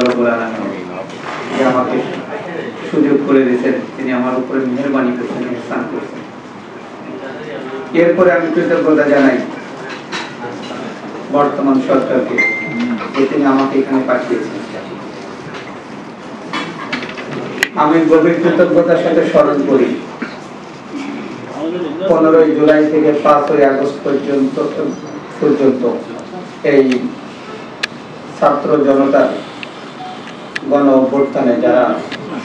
রব্বুল আলামিন যে আমাকে সুযোগ করে দিয়েছেন, তিনি আমার উপরে মেহেরবানি করছেন, ইহসান করছেন। এরপরে আমি কৃতজ্ঞতা জানাই বর্তমান সরকারকে যে তিনি আমাকে এখানে পাঠিয়েছেন। আমি গভীর কৃতজ্ঞতার সাথে স্মরণ করি 15 জুলাই থেকে 5 আগস্ট পর্যন্ত এই ছাত্র জনতার গণ অভ্যুত্থানে যারা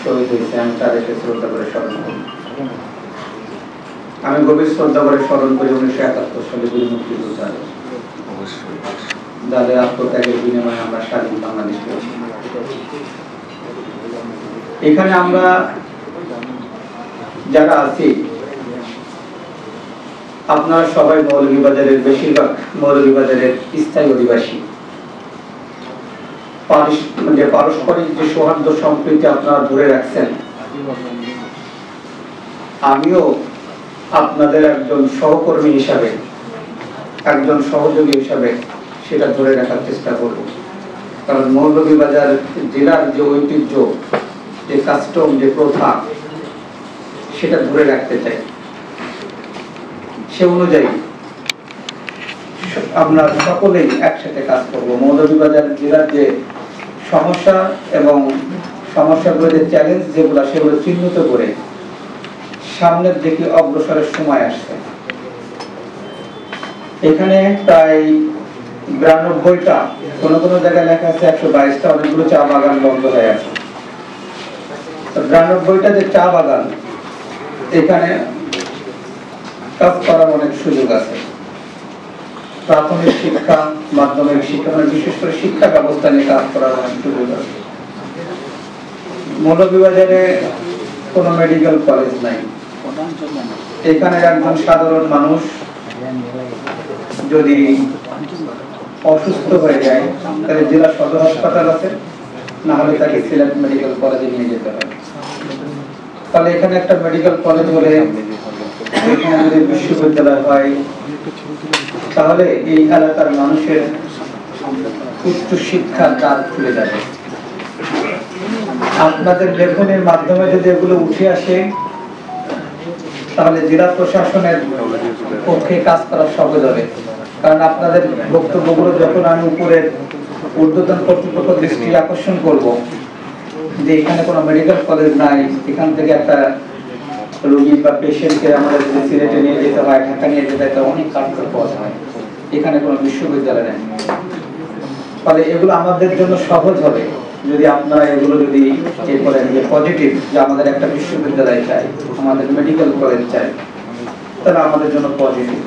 শহীদ হয়েছে, আমি তাদেরকে শ্রদ্ধা করে স্মরণ করি। আমি গভীর শ্রদ্ধা করে স্মরণ করি 1971 সালে বীর মুক্তিযোদ্ধা যাদের আত্মত্যাগের বিনিময়ে আমরা স্বাধীন বাংলাদেশ পেয়েছি। এখানে আমরা যারা আছি আপনারা সবাই মৌলভীবাজারের, বেশিরভাগ মৌলভীবাজারের স্থায়ী অধিবাসী। পারস্পরিক যে সৌহার্দ্য সম্প্রীতি আপনারা ধরে রাখছেন, আমিও আপনাদের একজন সহকর্মী হিসাবে, একজন সহযোগী হিসাবে সেটা ধরে রাখার চেষ্টা করব। কারণ মৌলভীবাজার জেলার যে ঐতিহ্য, যে কাস্টম, যে প্রথা, সেটা ধরে রাখতে চাই। সে অনুযায়ী আমরা সকলেই একসাথে কাজ করব। মৌলভীবাজার জেলার যে সমস্যা এবং সমস্যাগুলো, যে চ্যালেঞ্জ যেগুলো, সেগুলো চিহ্নিত করে সামনের দিকে অগ্রসরের সময় আসছে। এখানে প্রায় 92টা, কোন কোন জায়গায় লেখা আছে 122টা, অনেকগুলো চা বাগান বন্ধ হয়ে আছে। 92টা যে চা বাগান, এখানে কাজ করার অনেক সুযোগ আছে। প্রাথমিক শিক্ষা, মাধ্যমিক শিক্ষা, বিশেষ করে শিক্ষা ব্যবস্থা নিয়ে কাজ করার অনেক সুযোগ আছে। মৌলভীবাজারে কোনো মেডিকেল কলেজ নাই। এখানে একজন সাধারণ মানুষ যদি অসুস্থ হয়ে যায়, তাহলে জেলা সদর হাসপাতাল আছে, না হলে তাকে সিলেট মেডিকেল কলেজে নিয়ে যেতে হয়। তাহলে এখানে একটা মেডিকেল কলেজ হলে, এখানে যদি বিশ্ববিদ্যালয় হয়, তাহলে এই এলাকার মানুষের উচ্চ শিক্ষার দ্বার খুলে যাবে। আপনাদের লেখনের মাধ্যমে যদি এগুলো উঠে আসে, তাহলে জেলা প্রশাসনের পক্ষে কাজ করা সহজ হবে। কারণ আপনাদের বক্তব্যগুলো যখন আমি উপরের ঊর্ধ্বতন কর্তৃপক্ষ দৃষ্টি আকর্ষণ করব যে এখানে কোনো মেডিকেল কলেজ নাই, এখান থেকে একটা রোগী বা পেশেন্টকে আমাদের যদি সিলেটে নিয়ে যেতে হয়, ঢাকা নিয়ে যেতে হয়, অনেক কাঠখড় পথ হয়, এখানে কোনো বিশ্ববিদ্যালয় নেই। ফলে এগুলো আমাদের জন্য সহজ হবে যদি আপনারা এগুলো যদি করেন যে পজিটিভ, যে আমাদের একটা বিশ্ববিদ্যালয় চাই, আমাদের মেডিকেল কলেজ চাই, তাহলে আমাদের জন্য পজিটিভ।